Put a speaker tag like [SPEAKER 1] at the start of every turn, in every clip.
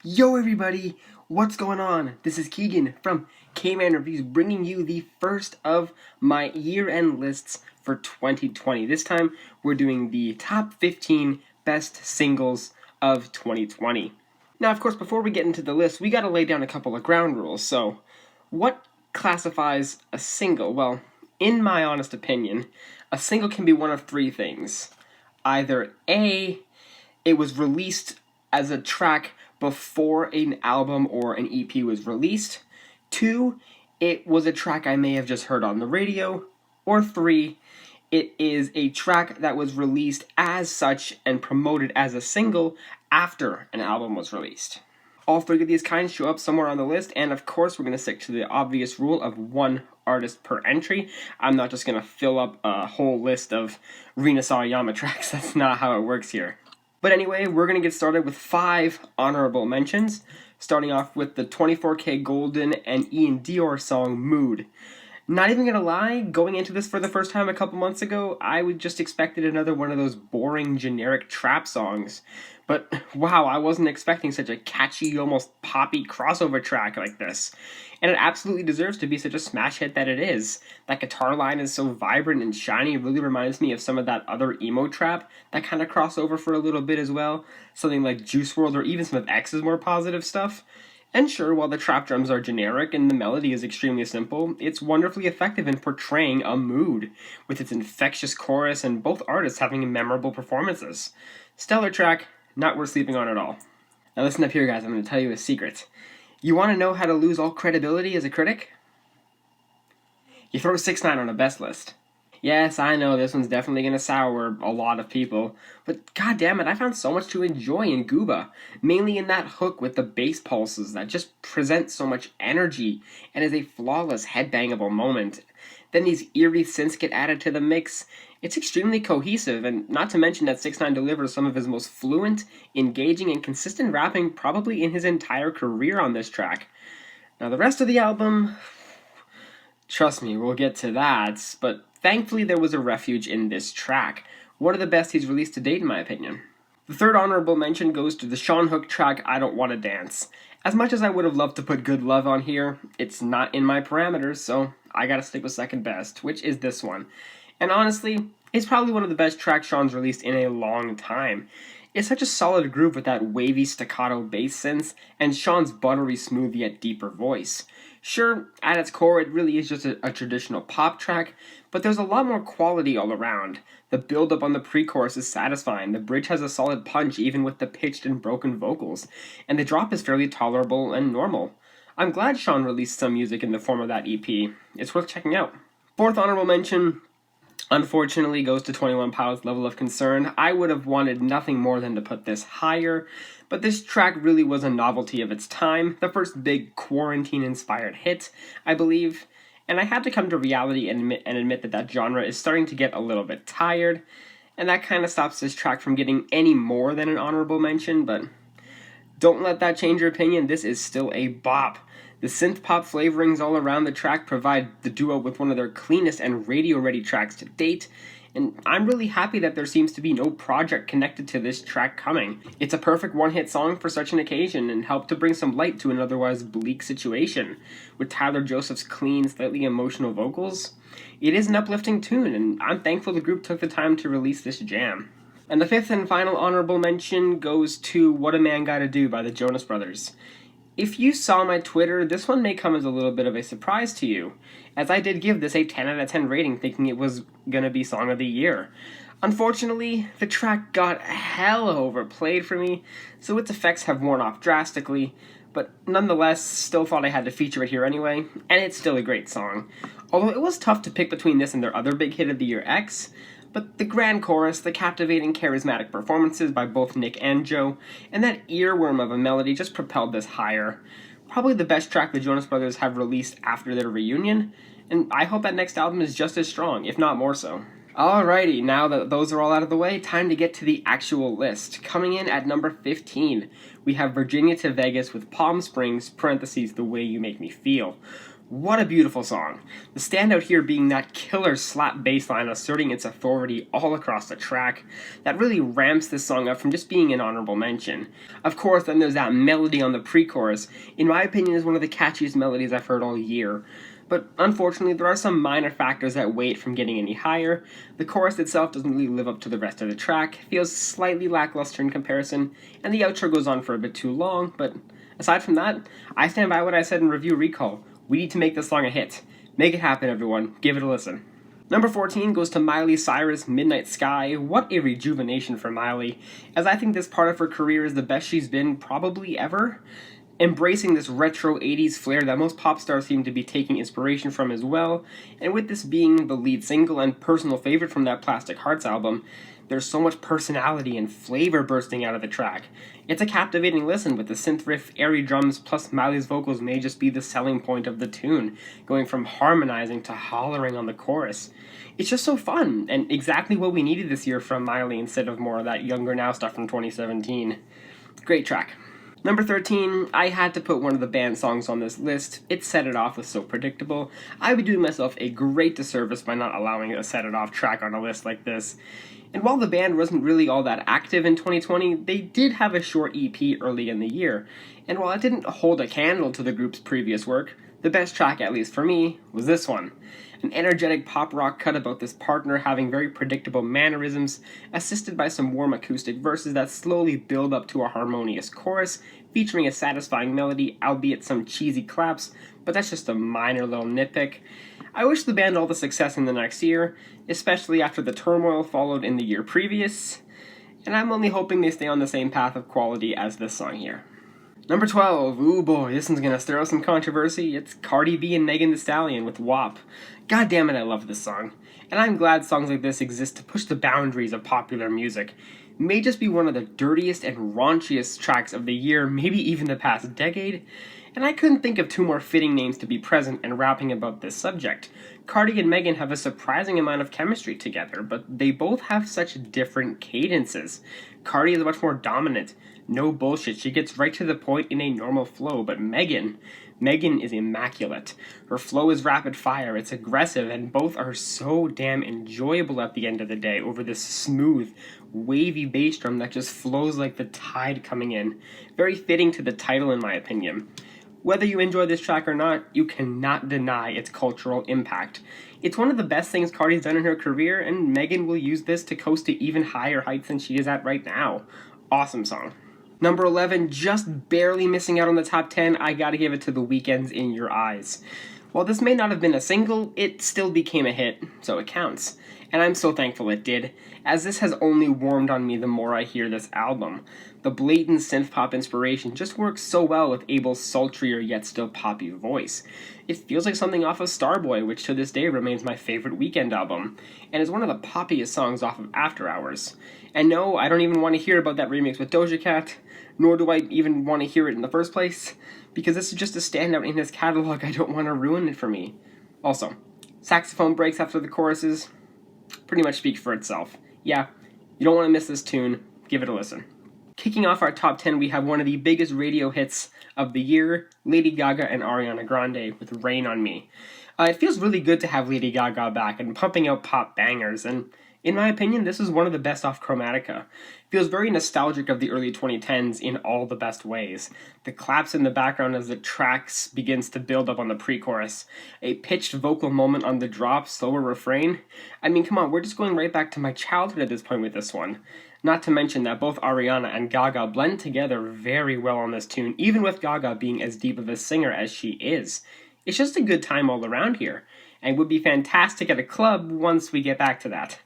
[SPEAKER 1] Yo everybody, what's going on? This is Keegan from KmanCf bringing you the first of my year-end lists for 2020. This time we're doing the top 15 best singles of 2020. Now of course before we get into the list we gotta lay down a couple of ground rules. So what classifies a single? Well, in my honest opinion, a single can be one of three things. Either A, it was released as a track before an album or an EP was released. 2, it was a track I may have just heard on the radio. Or 3, it is a track that was released as such and promoted as a single after an album was released. All three of these kinds show up somewhere on the list, and of course we're going to stick to the obvious rule of one artist per entry. I'm not just going to fill up a whole list of Rina Sawayama tracks. That's not how it works here. But anyway, we're going to get started with 5 honorable mentions, starting off with the 24K Golden and Ian Dior song, Mood. Not even gonna lie, going into this for the first time a couple months ago, I would just expected another one of those boring, generic trap songs. But wow, I wasn't expecting such a catchy, almost poppy crossover track like this. And it absolutely deserves to be such a smash hit that it is. That guitar line is so vibrant and shiny, it really reminds me of some of that other emo trap that kind of crossed over for a little bit as well. Something like Juice WRLD or even some of X's more positive stuff. And sure, while the trap drums are generic and the melody is extremely simple, it's wonderfully effective in portraying a mood, with its infectious chorus and both artists having memorable performances. Stellar track, not worth sleeping on at all. Now listen up here guys, I'm going to tell you a secret. You want to know how to lose all credibility as a critic? You throw 6ix9ine on a best list. Yes, I know this one's definitely going to sour a lot of people, but goddammit, I found so much to enjoy in Gooba, mainly in that hook with the bass pulses that just present so much energy and is a flawless headbangable moment. Then these eerie synths get added to the mix. It's extremely cohesive, and not to mention that 6ix9ine delivers some of his most fluent, engaging, and consistent rapping probably in his entire career on this track. Now the rest of the album, trust me, we'll get to that, but thankfully there was a refuge in this track. One of the best he's released to date in my opinion. The third honorable mention goes to the Sean Hook track, I Don't Wanna Dance. As much as I would have loved to put Good Love on here, it's not in my parameters, so I gotta stick with second best, which is this one. And honestly, it's probably one of the best tracks Sean's released in a long time. It's such a solid groove with that wavy staccato bass synths, and Sean's buttery smooth yet deeper voice. Sure, at its core it really is just a traditional pop track, but there's a lot more quality all around. The build-up on the pre-chorus is satisfying, the bridge has a solid punch even with the pitched and broken vocals, and the drop is fairly tolerable and normal. I'm glad Sean released some music in the form of that EP. It's worth checking out. Fourth honorable mention, unfortunately, goes to 21 Pilots' Level of Concern. I would have wanted nothing more than to put this higher, but this track really was a novelty of its time, the first big quarantine-inspired hit, I believe, and I had to come to reality and admit that that genre is starting to get a little bit tired, and that kind of stops this track from getting any more than an honorable mention, but don't let that change your opinion, this is still a bop. The synth-pop flavorings all around the track provide the duo with one of their cleanest and radio-ready tracks to date, and I'm really happy that there seems to be no project connected to this track coming. It's a perfect one-hit song for such an occasion and helped to bring some light to an otherwise bleak situation. With Tyler Joseph's clean, slightly emotional vocals, it is an uplifting tune, and I'm thankful the group took the time to release this jam. And the fifth and final honorable mention goes to What a Man Gotta Do by the Jonas Brothers. If you saw my Twitter, this one may come as a little bit of a surprise to you, as I did give this a 10 out of 10 rating thinking it was gonna be Song of the Year. Unfortunately, the track got hella overplayed for me, so its effects have worn off drastically, but nonetheless, still thought I had to feature it here anyway, and it's still a great song. Although it was tough to pick between this and their other big hit of the year, X, but the grand chorus, the captivating, charismatic performances by both Nick and Joe, and that earworm of a melody just propelled this higher. Probably the best track the Jonas Brothers have released after their reunion, and I hope that next album is just as strong, if not more so. Alrighty, now that those are all out of the way, time to get to the actual list. Coming in at number 15, we have Virginia to Vegas with Palm Springs, parentheses, The Way You Make Me Feel. What a beautiful song. The standout here being that killer slap bass line asserting its authority all across the track. That really ramps this song up from just being an honorable mention. Of course, then there's that melody on the pre-chorus. In my opinion, is one of the catchiest melodies I've heard all year. But unfortunately, there are some minor factors that weigh it from getting any higher. The chorus itself doesn't really live up to the rest of the track, feels slightly lackluster in comparison, and the outro goes on for a bit too long, but aside from that, I stand by what I said in Review Recall. We need to make this song a hit. Make it happen, everyone. Give it a listen. Number 14 goes to Miley Cyrus, Midnight Sky. What a rejuvenation for Miley, as I think this part of her career is the best she's been probably ever. Embracing this retro 80s flair that most pop stars seem to be taking inspiration from as well, and with this being the lead single and personal favorite from that Plastic Hearts album, there's so much personality and flavor bursting out of the track. It's a captivating listen with the synth riff, airy drums, plus Miley's vocals may just be the selling point of the tune, going from harmonizing to hollering on the chorus. It's just so fun, and exactly what we needed this year from Miley instead of more of that Younger Now stuff from 2017. Great track. Number 13, I had to put one of the band songs on this list. It Set It Off was so predictable. I would do myself a great disservice by not allowing a Set It Off track on a list like this. And while the band wasn't really all that active in 2020, they did have a short EP early in the year. And while it didn't hold a candle to the group's previous work, the best track, at least for me, was this one. An energetic pop rock cut about this partner having very predictable mannerisms, assisted by some warm acoustic verses that slowly build up to a harmonious chorus, featuring a satisfying melody, albeit some cheesy claps, but that's just a minor little nitpick. I wish the band all the success in the next year, especially after the turmoil followed in the year previous, and I'm only hoping they stay on the same path of quality as this song here. Number 12, ooh boy, this one's gonna stir up some controversy. It's Cardi B and Megan Thee Stallion with WAP. God damn it, I love this song. And I'm glad songs like this exist to push the boundaries of popular music. It may just be one of the dirtiest and raunchiest tracks of the year, maybe even the past decade. And I couldn't think of two more fitting names to be present and rapping about this subject. Cardi and Megan have a surprising amount of chemistry together, but they both have such different cadences. Cardi is much more dominant. No bullshit, she gets right to the point in a normal flow, but Megan is immaculate. Her flow is rapid fire, it's aggressive, and both are so damn enjoyable at the end of the day over this smooth, wavy bass drum that just flows like the tide coming in. Very fitting to the title in my opinion. Whether you enjoy this track or not, you cannot deny its cultural impact. It's one of the best things Cardi's done in her career, and Megan will use this to coast to even higher heights than she is at right now. Awesome song. Number 11, just barely missing out on the top 10, I gotta give it to The Weeknd's In Your Eyes. While this may not have been a single, it still became a hit, so it counts. And I'm so thankful it did, as this has only warmed on me the more I hear this album. The blatant synth-pop inspiration just works so well with Abel's sultrier yet still poppy voice. It feels like something off of Starboy, which to this day remains my favorite Weeknd album, and is one of the poppiest songs off of After Hours. And no, I don't even want to hear about that remix with Doja Cat, nor do I even want to hear it in the first place, because this is just a standout in his catalog. I don't want to ruin it for me. Also, saxophone breaks after the choruses pretty much speak for itself. Yeah, you don't want to miss this tune. Give it a listen. Kicking off our top 10, we have one of the biggest radio hits of the year, Lady Gaga and Ariana Grande with Rain on Me. It feels really good to have Lady Gaga back and pumping out pop bangers, and in my opinion, this is one of the best off Chromatica. It feels very nostalgic of the early 2010s in all the best ways. The claps in the background as the tracks begins to build up on the pre-chorus. A pitched vocal moment on the drop, slower refrain. I mean, come on, we're just going right back to my childhood at this point with this one. Not to mention that both Ariana and Gaga blend together very well on this tune, even with Gaga being as deep of a singer as she is. It's just a good time all around here, and would be fantastic at a club once we get back to that.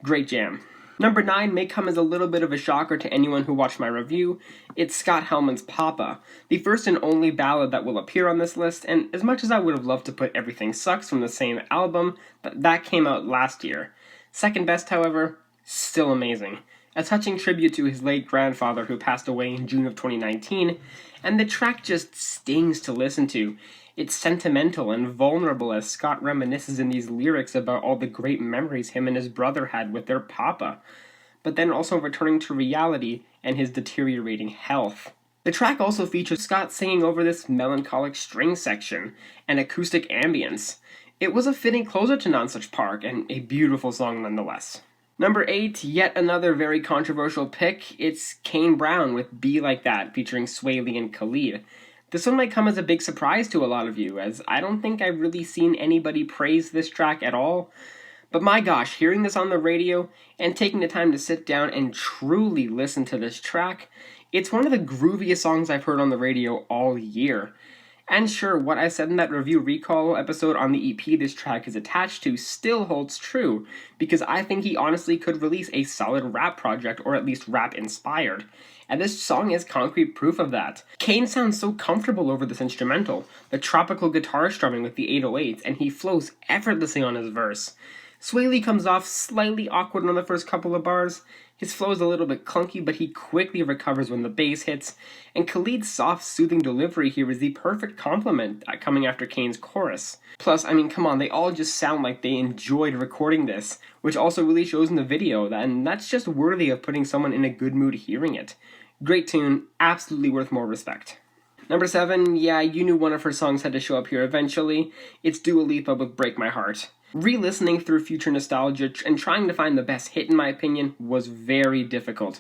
[SPEAKER 1] Great jam. Number 9 may come as a little bit of a shocker to anyone who watched my review. It's Scott Helman's Papa, the first and only ballad that will appear on this list, and as much as I would have loved to put Everything Sucks from the same album, but that came out last year. Second best, however, still amazing. A touching tribute to his late grandfather who passed away in June of 2019, and the track just stings to listen to. It's sentimental and vulnerable as Scott reminisces in these lyrics about all the great memories him and his brother had with their papa, but then also returning to reality and his deteriorating health. The track also features Scott singing over this melancholic string section and acoustic ambience. It was a fitting closer to Nonsuch Park, and a beautiful song nonetheless. Number 8, yet another very controversial pick. It's Kane Brown with Be Like That, featuring Sway Lee and Khalid. This one might come as a big surprise to a lot of you, as I don't think I've really seen anybody praise this track at all. But my gosh, hearing this on the radio and taking the time to sit down and truly listen to this track, it's one of the grooviest songs I've heard on the radio all year. And sure, what I said in that review recall episode on the EP this track is attached to still holds true, because I think he honestly could release a solid rap project, or at least rap inspired. And this song is concrete proof of that. Kane sounds so comfortable over this instrumental, the tropical guitar strumming with the 808s, and he flows effortlessly on his verse. Sway Lee comes off slightly awkward on the first couple of bars. His flow is a little bit clunky, but he quickly recovers when the bass hits, and Khalid's soft, soothing delivery here is the perfect complement coming after Kane's chorus. Plus, I mean, come on, they all just sound like they enjoyed recording this, which also really shows in the video, and that's just worthy of putting someone in a good mood hearing it. Great tune, absolutely worth more respect. Number 7, yeah, you knew one of her songs had to show up here eventually. It's Dua Lipa with Break My Heart. Re-listening through future nostalgia and trying to find the best hit, in my opinion, was very difficult.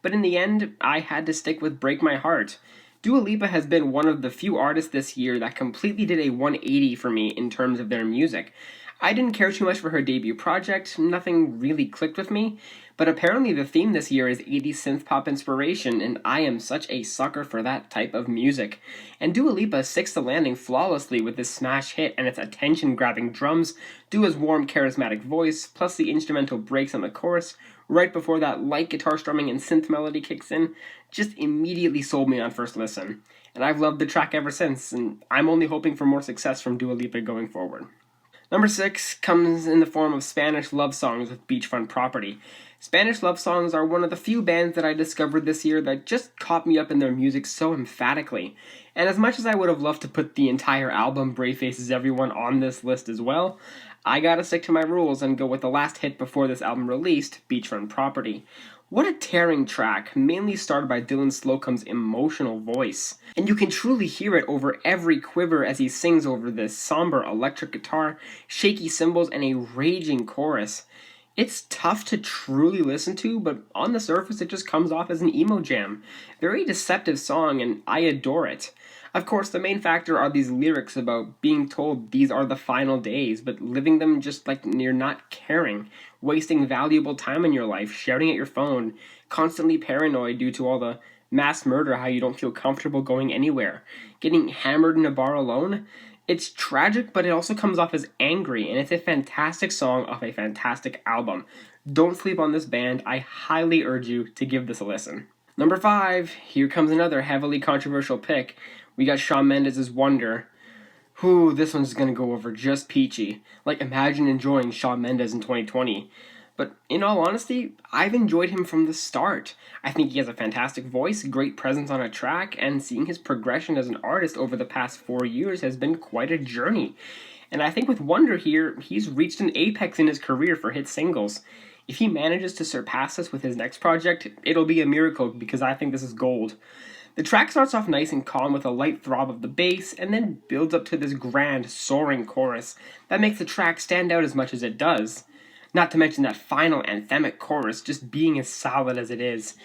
[SPEAKER 1] But in the end, I had to stick with Break My Heart. Dua Lipa has been one of the few artists this year that completely did a 180 for me in terms of their music. I didn't care too much for her debut project, nothing really clicked with me, but apparently the theme this year is 80s synth-pop inspiration, and I am such a sucker for that type of music. And Dua Lipa sticks the landing flawlessly with this smash hit and its attention-grabbing drums, Dua's warm, charismatic voice, plus the instrumental breaks on the chorus, right before that light guitar strumming and synth melody kicks in, just immediately sold me on first listen. And I've loved the track ever since, and I'm only hoping for more success from Dua Lipa going forward. Number 6 comes in the form of Spanish love songs with Beachfront Property. Spanish love songs are one of the few bands that I discovered this year that just caught me up in their music so emphatically. And as much as I would have loved to put the entire album Brave Faces Everyone on this list as well, I gotta stick to my rules and go with the last hit before this album released, Beachfront Property. What a tearing track, mainly starred by Dylan Slocum's emotional voice. And you can truly hear it over every quiver as he sings over this somber electric guitar, shaky cymbals, and a raging chorus. It's tough to truly listen to, but on the surface it just comes off as an emo jam. Very deceptive song, and I adore it. Of course, the main factor are these lyrics about being told these are the final days, but living them just like you're not caring, wasting valuable time in your life, shouting at your phone, constantly paranoid due to all the mass murder, how you don't feel comfortable going anywhere, getting hammered in a bar alone. It's tragic, but it also comes off as angry, and it's a fantastic song off a fantastic album. Don't sleep on this band. I highly urge you to give this a listen. Number 5, here comes another heavily controversial pick. We got Shawn Mendes' Wonder. Whew, this one's gonna go over just peachy. Like, imagine enjoying Shawn Mendes in 2020. But in all honesty, I've enjoyed him from the start. I think he has a fantastic voice, great presence on a track, and seeing his progression as an artist over the past 4 years has been quite a journey. And I think with Wonder here, he's reached an apex in his career for hit singles. If he manages to surpass this with his next project, it'll be a miracle, because I think this is gold. The track starts off nice and calm with a light throb of the bass, and then builds up to this grand, soaring chorus that makes the track stand out as much as it does. Not to mention that final anthemic chorus just being as solid as it is.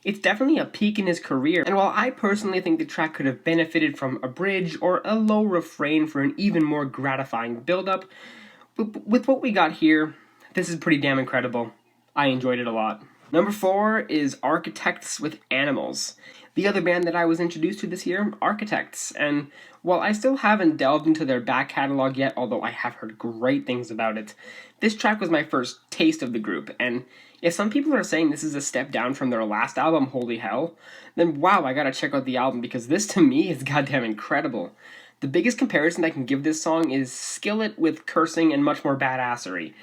[SPEAKER 1] It's definitely a peak in his career, and while I personally think the track could have benefited from a bridge or a low refrain for an even more gratifying build-up, with what we got here, this is pretty damn incredible. I enjoyed it a lot. Number 4 is Architects with Animals. The other band that I was introduced to this year, Architects, and while I still haven't delved into their back catalog yet, although I have heard great things about it, this track was my first taste of the group, and if some people are saying this is a step down from their last album, Holy Hell, then wow, I gotta check out the album, because this to me is goddamn incredible. The biggest comparison I can give this song is Skillet with cursing and much more badassery.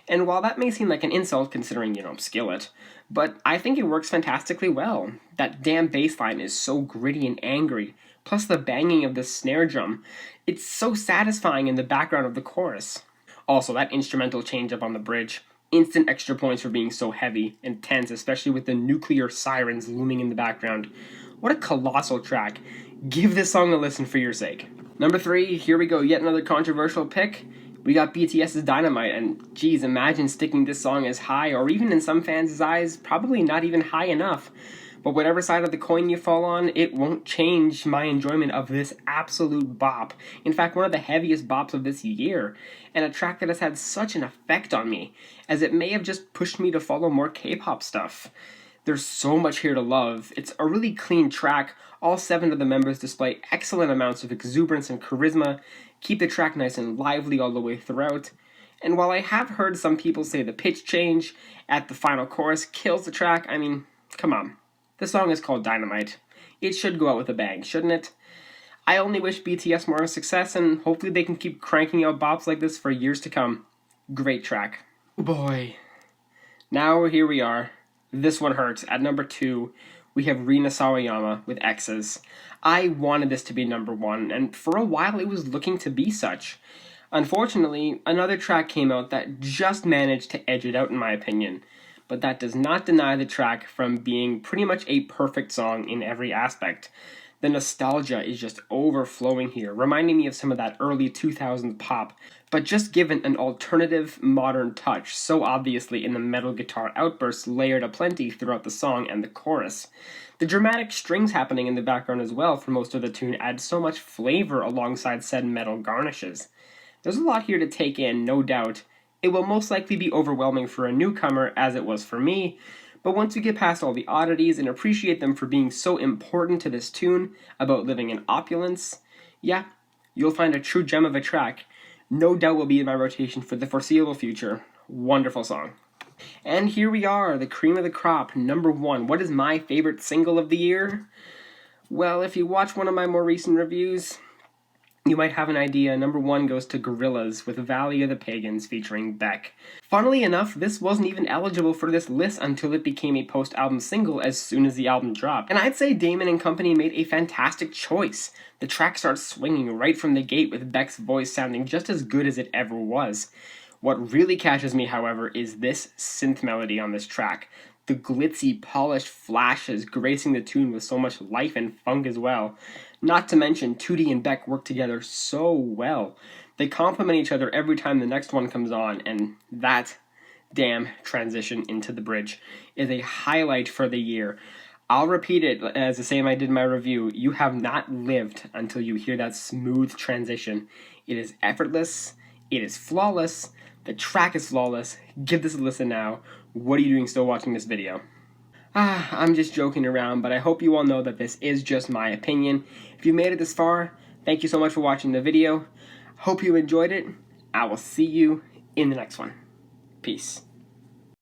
[SPEAKER 1] And while that may seem like an insult considering, Skillet, but I think it works fantastically well. That damn bass line is so gritty and angry, plus the banging of the snare drum. It's so satisfying in the background of the chorus. Also, that instrumental change up on the bridge. Instant extra points for being so heavy and tense, especially with the nuclear sirens looming in the background. What a colossal track. Give this song a listen for your sake. Number 3, here we go, yet another controversial pick. We got BTS's Dynamite, and geez, imagine sticking this song as high, or even in some fans' eyes, probably not even high enough. But whatever side of the coin you fall on, it won't change my enjoyment of this absolute bop. In fact, one of the heaviest bops of this year, and a track that has had such an effect on me, as it may have just pushed me to follow more K-pop stuff. There's so much here to love. It's a really clean track. All 7 of the members display excellent amounts of exuberance and charisma, keep the track nice and lively all the way throughout. And while I have heard some people say the pitch change at the final chorus kills the track, I mean, come on. The song is called Dynamite. It should go out with a bang, shouldn't it? I only wish BTS more success, and hopefully they can keep cranking out bops like this for years to come. Great track. Oh boy. Now here we are. This one hurts. At number 2, we have Rina Sawayama with X's. I wanted this to be number 1, and for a while it was looking to be such. Unfortunately, another track came out that just managed to edge it out in my opinion. But that does not deny the track from being pretty much a perfect song in every aspect. The nostalgia is just overflowing here, reminding me of some of that early 2000s pop, but just given an alternative, modern touch, so obviously in the metal guitar outbursts layered aplenty throughout the song and the chorus. The dramatic strings happening in the background as well for most of the tune add so much flavor alongside said metal garnishes. There's a lot here to take in, no doubt. It will most likely be overwhelming for a newcomer, as it was for me, but once you get past all the oddities and appreciate them for being so important to this tune about living in opulence, yeah, you'll find a true gem of a track. No doubt will be in my rotation for the foreseeable future. Wonderful song. And here we are, the cream of the crop, number 1. What is my favorite single of the year? Well, if you watch one of my more recent reviews, you might have an idea. Number 1 goes to Gorillaz with Valley of the Pagans featuring Beck. Funnily enough, this wasn't even eligible for this list until it became a post-album single as soon as the album dropped. And I'd say Damon and company made a fantastic choice. The track starts swinging right from the gate with Beck's voice sounding just as good as it ever was. What really catches me, however, is this synth melody on this track. The glitzy, polished flashes gracing the tune with so much life and funk as well. Not to mention, Tootie and Beck work together so well. They complement each other every time the next one comes on, and that damn transition into the bridge is a highlight for the year. I'll repeat it as the same I did in my review. You have not lived until you hear that smooth transition. It is effortless. It is flawless. The track is flawless. Give this a listen now. What are you doing still watching this video? I'm just joking around, but I hope you all know that this is just my opinion. If you made it this far, thank you so much for watching the video. Hope you enjoyed it. I will see you in the next one. Peace.